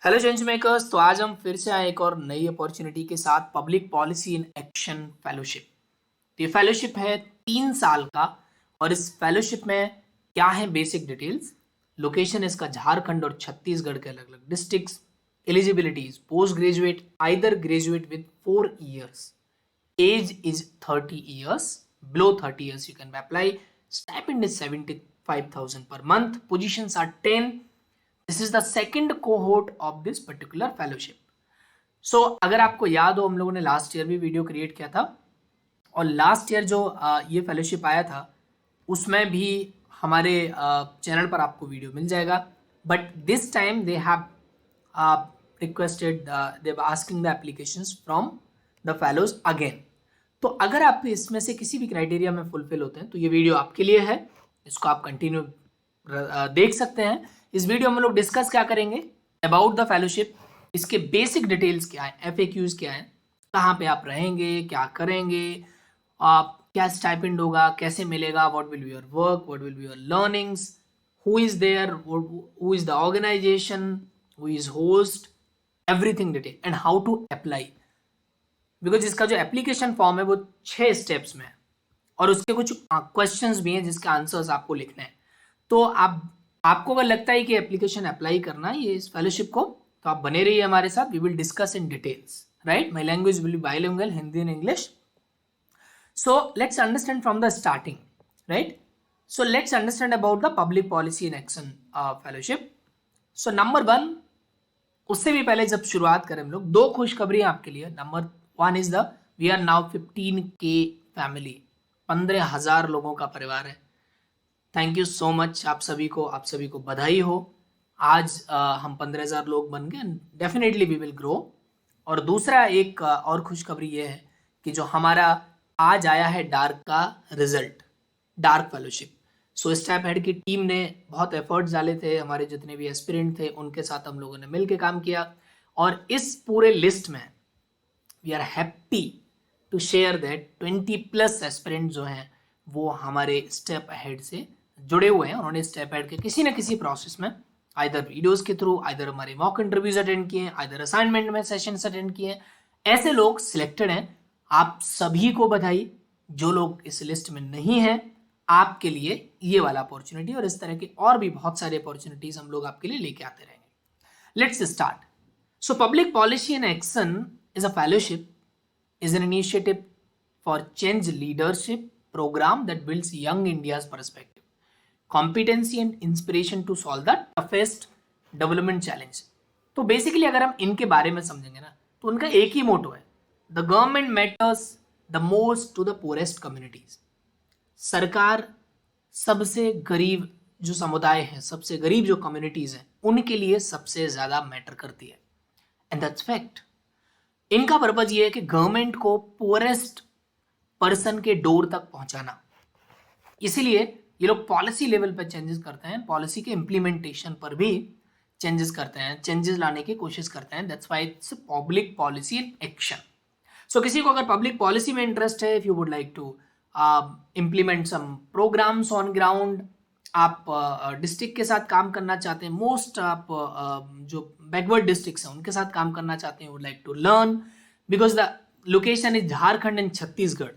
Hello change makers. तो आज हम फिर से आए एक और नई अपॉर्चुनिटी के साथ public policy in action fellowship. ये फेलोशिप है 3 साल का और इस फेलोशिप में क्या है बेसिक डिटेल्स। लोकेशन इसका झारखंड और छत्तीसगढ़ के अलग अलग districts. Eligibilities post graduate either graduate with 4 years, age is 30 years, below 30 years you can apply. Stipend is 75,000 per month. Positions are 10. This is the second cohort of this particular fellowship. So अगर आपको याद हो, हम लोगों ने last year भी video create किया था और लास्ट ईयर जो ये फेलोशिप आया था उसमें भी हमारे चैनल पर आपको वीडियो मिल जाएगा। But this time they have requested, they asking the applications from the fellows again. तो अगर आप इसमें से किसी भी क्राइटेरिया में फुलफिल होते हैं तो ये वीडियो आपके लिए है। इसको आप कंटिन्यू देख सकते हैं। इस वीडियो में हम लोग डिस्कस क्या करेंगे अबाउट द फेलोशिप, इसके बेसिक डिटेल्स क्या है, एफएक्यूज क्या है, कहाँ पे आप रहेंगे, क्या करेंगे, आप क्या स्टाइपेंड होगा, कैसे मिलेगा, what will be your work, what will be your learnings, who is there, who is the organisation, who is host, everything detail and how to apply. Because इसका जो एप्लीकेशन फॉर्म है वो 6 स्टेप्स में है और उसके कुछ क्वेश्चंस भी हैं जिसके आंसर्स आपको लिखने हैं। तो आपको अगर लगता है कि एप्लीकेशन अप्लाई करना है ये इस फेलोशिप को, तो आप बने रहिए हमारे साथ। We will discuss in details, right. My language will be bilingual, Hindi and English. So let's understand from the starting, right. So let's understand about the public policy in action fellowship. So number 1, उससे भी पहले जब शुरुआत करें हम लोग, 2 खुशखबरी आपके लिए। Number 1 is the we are now 15K family, 15,000 लोगों का परिवार है। थैंक यू सो मच आप सभी को बधाई हो। आज हम 15,000 लोग बन गए। Definitely we will grow. और दूसरा एक और खुशखबरी ये है कि जो हमारा आज आया है डार्क का result, dark fellowship. So step head की टीम ने बहुत एफर्ट्स डाले थे, हमारे जितने भी एस्पिरेंट थे उनके साथ हम लोगों ने मिलकर काम किया और इस पूरे लिस्ट में we are happy to share that 20+ aspirant जो हैं वो हमारे स्टेप अहेड से जुड़े हुए हैं। उन्होंने स्टेप अहेड के किसी न किसी प्रोसेस में आइदर वीडियोस के थ्रू, आइदर हमारे मॉक इंटरव्यूज अटेंड किए, आइदर असाइनमेंट में सेशंस अटेंड किए। ऐसे लोग सिलेक्टेड हैं। आप सभी को बधाई। जो लोग इस लिस्ट में नहीं हैं, आपके लिए ये वाला अपॉर्चुनिटी और इस तरह की और भी बहुत सारी अपॉर्चुनिटीज हम लोग आपके लिए लेके आते रहेंगे। Let's start. So public policy in action is a fellowship, is an initiative for change leadership program that builds young India's perspective, competency and inspiration to solve the toughest development challenge. तो basically अगर हम इनके बारे में समझेंगे ना तो उनका एक ही मोटो है, the government matters the most to the poorest communities. सरकार सबसे गरीब जो समुदाय है, सबसे गरीब जो कम्युनिटीज हैं, उनके लिए सबसे ज्यादा मैटर करती है। And that's fact. इनका पर्पज ये है कि गवर्नमेंट को पोरेस्ट पर्सन के डोर तक पहुंचाना। इसीलिए ये लोग पॉलिसी लेवल पर चेंजेस करते हैं, पॉलिसी के इम्प्लीमेंटेशन पर भी चेंजेस करते हैं, चेंजेस लाने की कोशिश करते हैं। That's why it's public policy in action. So किसी को अगर पब्लिक पॉलिसी में इंटरेस्ट है, if you would like to implement some programmes on ground, आप डिस्ट्रिक्ट के साथ काम करना चाहते हैं, मोस्ट आप जो बैकवर्ड डिस्ट्रिक्ट्स हैं उनके साथ काम करना चाहते हैं, would like to learn because the location is Jharkhand and Chhattisgarh.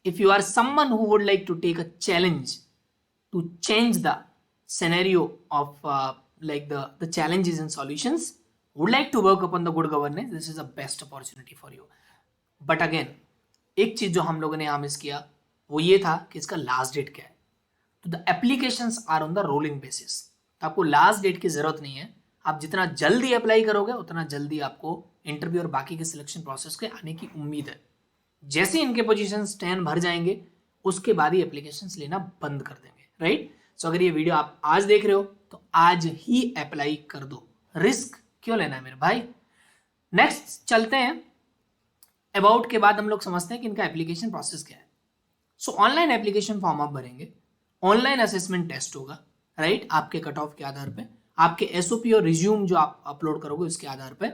If you are someone who would like to take a challenge to change the scenario of like the challenges and solutions, would like to work upon the good governance, this is the best opportunity for you. But again, एक चीज जो हम लोगों ने यहाँ miss किया वो ये था कि इसका लास्ट डेट क्या है। तो the applications are on the rolling basis. तो आपको लास्ट डेट की जरूरत नहीं है। आप जितना जल्दी अप्लाई करोगे उतना जल्दी आपको इंटरव्यू और बाकी के सिलेक्शन प्रोसेस के आने की उम्मीद है। जैसे इनके पोजीशन 10 भर जाएंगे उसके बाद ही एप्लीकेशंस लेना बंद कर देंगे, राइट। सो अगर ये वीडियो आप आज देख रहे हो तो आज ही अप्लाई कर दो, रिस्क क्यों लेना है मेरे भाई। नेक्स्ट चलते हैं। अबाउट के बाद हम लोग समझते हैं कि इनका एप्लीकेशन प्रोसेस क्या है। सो ऑनलाइन एप्लीकेशन फॉर्म आप भरेंगे, ऑनलाइन असेसमेंट टेस्ट होगा, राइट, आपके कट ऑफ के आधार पे, आपके एसओपी और रिज्यूम जो आप अपलोड करोगे उसके आधार पे।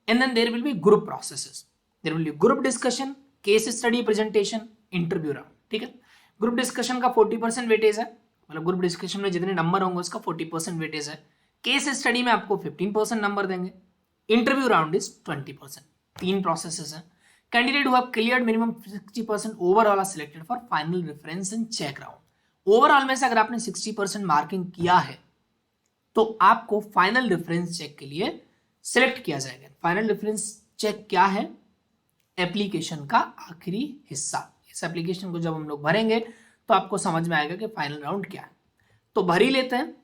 And then there will be group processes, there will be group discussion, case study, presentation, interview round, ठीक है। ग्रुप डिस्कशन का 40% वेटेज है, मतलब ग्रुप डिस्कशन में जितने नंबर होंगे उसका 40% वेटेज है। केस स्टडी में आपको 15% नंबर देंगे, इंटरव्यू राउंड इज 20%. 3 प्रोसेसेस हैं. Candidate who have cleared minimum 60% overall are selected for final reference and check round. Overall में से अगर आपने 60% मार्किंग किया है तो आपको फाइनल रेफरेंस चेक के लिए सिलेक्ट किया जाएगा. फाइनल रेफरेंस चेक क्या है? एप्लीकेशन का आखिरी हिस्सा. इस एप्लीकेशन को जब हम लोग भरेंगे तो आपको समझ में आएगा कि फाइनल राउंड क्या है. तो भर ही लेते हैं.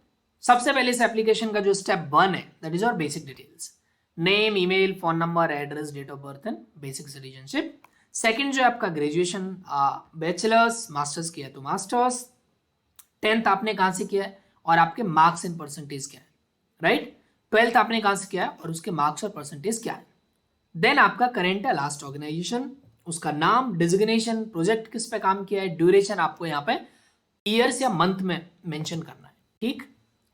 सबसे पहले इस एप्लीकेशन का जो स्टेप 1 है that is your basic details. Name, email, phone number, address, date of birth and basic citizenship. Second जो है आपका ग्रेजुएशन, बैचलर्स, मास्टर्स किया तो मास्टर्स, 10th आपने कहाँ से किया है और आपके मार्क्स एंड परसेंटेज क्या है, राइट. 12th आपने कहाँ से किया है और उसके मार्क्स और परसेंटेज क्या है. देन आपका करेंट है, लास्ट ऑर्गेनाइजेशन, उसका नाम, डिजिग्नेशन, प्रोजेक्ट किस पे काम किया है, ड्यूरेशन आपको यहाँ पे ईयर्स या मंथ में मेंशन करना है. ठीक,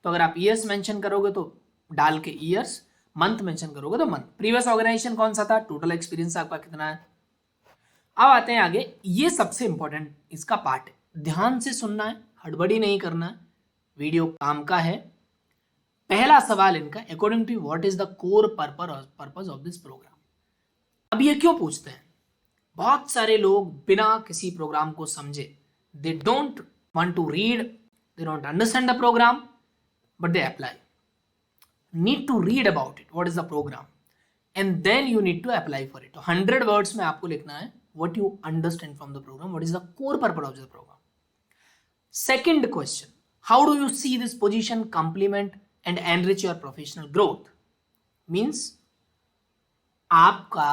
तो अगर आप ईयर्स मेंशन करोगे तो डाल के ईयर्स, मंथ मेंशन करोगे तो मंथ. प्रीवियस ऑर्गेनाइजेशन कौन सा था, टोटल एक्सपीरियंस आपका कितना है. अब आते हैं आगे. ये सबसे इंपॉर्टेंट इसका पार्ट है, ध्यान से सुनना है, हड़बड़ी नहीं करना है, वीडियो काम का है. पहला सवाल इनका, according to what is the core purpose of this programme. अब ये क्यों पूछते हैं? बहुत सारे लोग बिना किसी प्रोग्राम को समझे, they don't want to read, they don't understand the programme, but they apply. Need to read about it, what is the programme, and then you need to apply for it. तो 100 words में आपको लिखना है what you understand from the program, what is the core purpose of the program. Second question, how do you see this position complement and enrich your professional growth? Means आपका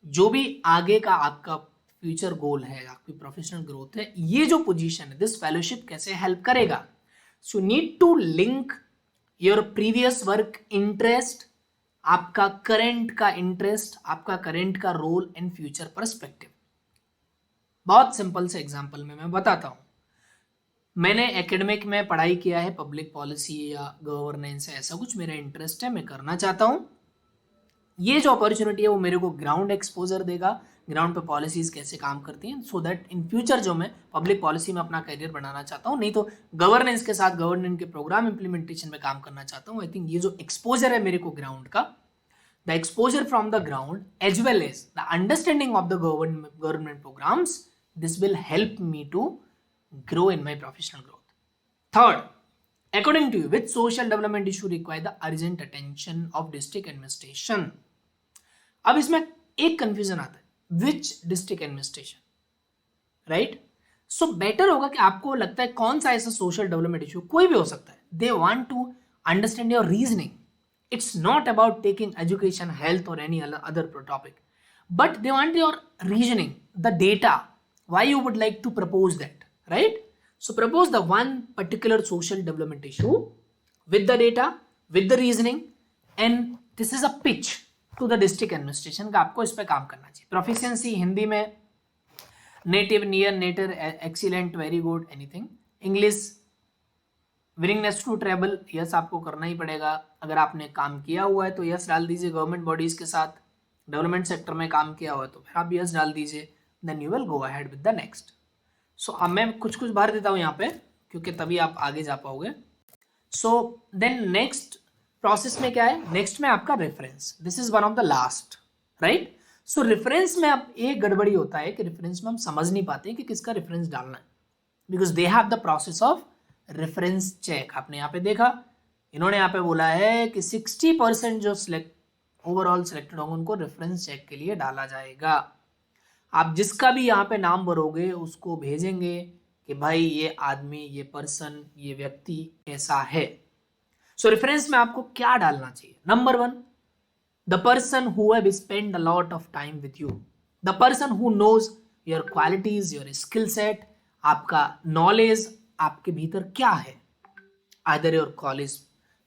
जो भी आगे का आपका फ्यूचर गोल है, आपकी professional growth है, ये जो पोजीशन है, दिस फेलोशिप कैसे हेल्प करेगा. So need to link your previous work interest, आपका करंट का इंटरेस्ट, आपका करंट का रोल एंड फ्यूचर पर्सपेक्टिव. बहुत सिंपल से एग्जांपल में मैं बताता हूं. मैंने एकेडमिक में पढ़ाई किया है, पब्लिक पॉलिसी या गवर्नेंस, ऐसा कुछ मेरा इंटरेस्ट है, मैं करना चाहता हूं. ये जो अपॉर्चुनिटी है वो मेरे को ग्राउंड एक्सपोजर देगा, ग्राउंड पे पॉलिसीज कैसे काम करती हैं, सो दैट इन फ्यूचर जो मैं पब्लिक पॉलिसी में अपना करियर बनाना चाहता हूँ, नहीं तो गवर्नेंस के साथ गवर्नेंस के प्रोग्राम इंप्लीमेंटेशन में काम करना चाहता हूँ. आई थिंक ये जो एक्सपोजर है मेरे को ग्राउंड का, the exposure from the ground as well as the understanding of the government programmes, this will help me to grow in my professional growth. Third, according to you which social development issue require the urgent attention of district administration. अब इसमें एक confusion आता है, which district administration, right. So better होगा कि आपको लगता है कौन सा ऐसा सोशल डेवलपमेंट इशू, कोई भी हो सकता है, they want to understand your reasoning. It's not about taking education, health or any other topic, but they want your reasoning, the data, why you would like to propose that, right? So propose the one particular social development issue with the data, with the reasoning, and this is a pitch to the district administration का आपको इस पे काम करना चाहिए. Proficiency Hindi में native, near native, excellent, very good, anything. English, willingness to travel, yes आपको करना ही पड़ेगा. अगर आपने काम किया हुआ है तो यस डाल दीजिए. गवर्नमेंट बॉडीज के साथ डेवलपमेंट सेक्टर में काम किया हुआ है तो फिर आप यस डाल दीजिए. Then you will go ahead with the next. So अब मैं कुछ भर देता हूँ यहाँ पे, क्योंकि तभी आप आगे जा पाओगे. सो देन नेक्स्ट प्रोसेस में क्या है, नेक्स्ट में आपका reference. This is one of the last, right. So reference में अब एक गड़बड़ी होता है कि रेफरेंस में हम समझ नहीं पाते कि किसका रेफरेंस डालना है, because they have the process of reference check. आपने यहाँ पे देखा, इन्होंने यहाँ पे बोला है कि 60% जो ओवरऑल सिलेक्टेड होंगे उनको रेफरेंस चेक के लिए डाला जाएगा. आप जिसका भी यहाँ पे नाम भरोगे उसको भेजेंगे कि भाई ये आदमी, ये पर्सन, ये व्यक्ति कैसा है. सो रेफरेंस में आपको क्या डालना चाहिए. Number 1, the person who have spend a lot of time with you, the person who knows your qualities, your skill set, आपका नॉलेज आपके भीतर क्या है. आइदर योर कॉलेज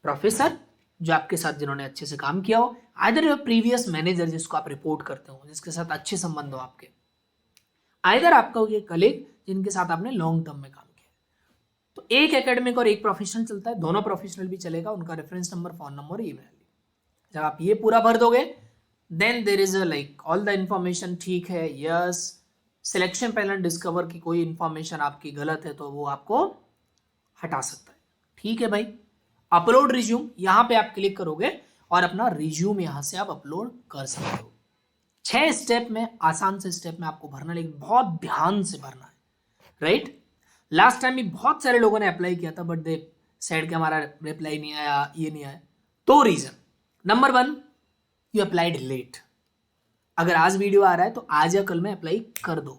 प्रोफेसर जो आपके साथ जिन्होंने अच्छे से काम किया हो, आइदर योर प्रीवियस मैनेजर जिसको आप रिपोर्ट करते हो, जिसके साथ अच्छे संबंध हो आपके, आइदर आपका ये कलीग जिनके साथ आपने लॉन्ग टर्म में काम किया. तो एक एकेडमिक और एक प्रोफेशनल चलता है, दोनों प्रोफेशनल भी चलेगा, उनका reference number, phone number, email. जब आप ये पूरा भर दोगे then there is like all the information ठीक है, यस. सिलेक्शन पैनल डिस्कवर की कोई इंफॉर्मेशन आपकी गलत है तो वो आपको हटा सकता है, ठीक है भाई. अपलोड रिज्यूम, यहाँ पे आप क्लिक करोगे और अपना रिज्यूम यहाँ से आप अपलोड कर सकते हो। 6 स्टेप में, आसान से स्टेप में आपको भरना, लेकिन बहुत ध्यान से भरना है, राइट। लास्ट टाइम भी बहुत सारे लोगों ने अप्लाई किया था, बट दे सेड कि हमारा रिप्लाई नहीं आया, ये नहीं आया। तो reason number 1, you applied late. अगर आज वीडियो आ रहा है तो आज या कल में अप्लाई कर दो।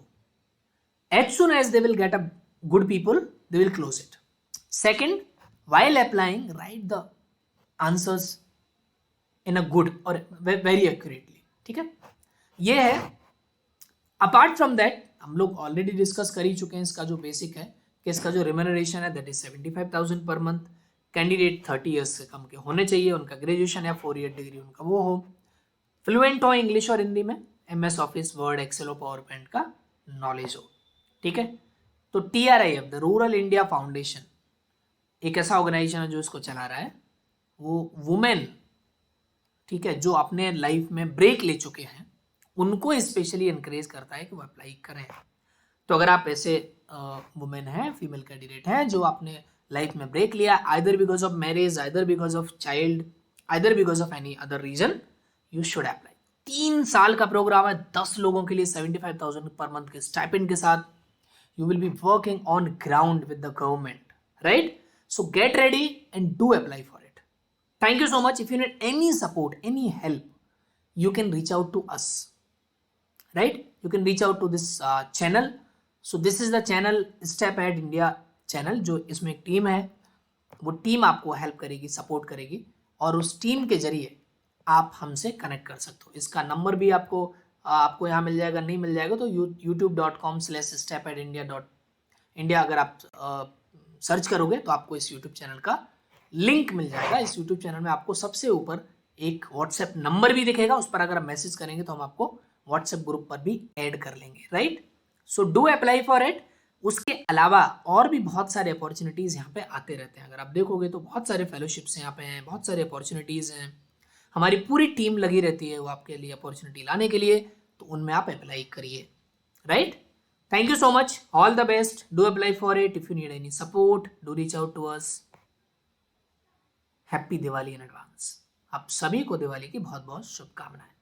As soon as they will get a good people, they will close it. Second, while applying, write the answers in a good or very accurately. ठीक है, ये है। अपार्ट फ्रॉम दैट हम लोग ऑलरेडी डिस्कस कर ही चुके हैं इसका जो बेसिक है कि इसका जो रेम्यूनरेशन है that is 75,000 per month. Candidate 30 years से कम के होने चाहिए, उनका ग्रेजुएशन या 4 ईयर डिग्री उनका वो हो, फ्लुएंट हो इंग्लिश और हिंदी में, MS ऑफिस, वर्ड, एक्सेल और पावर पॉइंट का नॉलेज हो। ठीक है, तो TRIF the rural India foundation एक ऐसा ऑर्गेनाइजेशन है जो इसको चला रहा है। वो वुमेन, ठीक है, जो अपने लाइफ में ब्रेक ले चुके हैं उनको स्पेशली इनकरेज करता है कि वो अप्लाई करें। तो अगर आप ऐसे वुमेन हैं, फीमेल कैंडिडेट हैं जो आपने लाइफ में ब्रेक लिया, either because of marriage, either because of child, either because of any other reason, you should apply. 3 साल का प्रोग्राम है, 10 लोगों के लिए 75,000 पर मंथ के स्टाइपेंड के साथ। You will be working on ground with the government, right? So get ready and do apply for it. Thank you so much. If you need any support, any help, you can reach out to us, right? You can reach out to this channel. So this is the channel Step Ahead India channel, जो इसमें एक team है, वो team आपको help करेगी, support करेगी, और उस टीम के जरिए आप हमसे कनेक्ट कर सकते हो। इसका नंबर भी आपको यहाँ मिल जाएगा, नहीं मिल जाएगा तो youtube.com/stepaheadindia.india अगर आप सर्च करोगे तो आपको इस यूट्यूब चैनल का लिंक मिल जाएगा। इस यूट्यूब चैनल में आपको सबसे ऊपर एक व्हाट्सएप नंबर भी दिखेगा, उस पर अगर आप मैसेज करेंगे तो हम आपको व्हाट्सएप ग्रुप पर भी ऐड कर लेंगे, right. So do apply for it. उसके अलावा और भी बहुत सारे अपॉर्चुनिटीज़ यहाँ पे आते रहते हैं। अगर आप देखोगे तो बहुत सारे फेलोशिप्स यहाँ पे हैं, बहुत सारे अपॉर्चुनिटीज़ हैं, हमारी पूरी टीम लगी रहती है वो आपके लिए अपॉर्चुनिटी लाने के लिए, तो उनमें आप अप्लाई करिए, right. Thank you so much, all the best, do apply for it. If you need any support, do reach out to us. Happy Diwali in advance. आप सभी को दिवाली की बहुत बहुत शुभकामनाएं।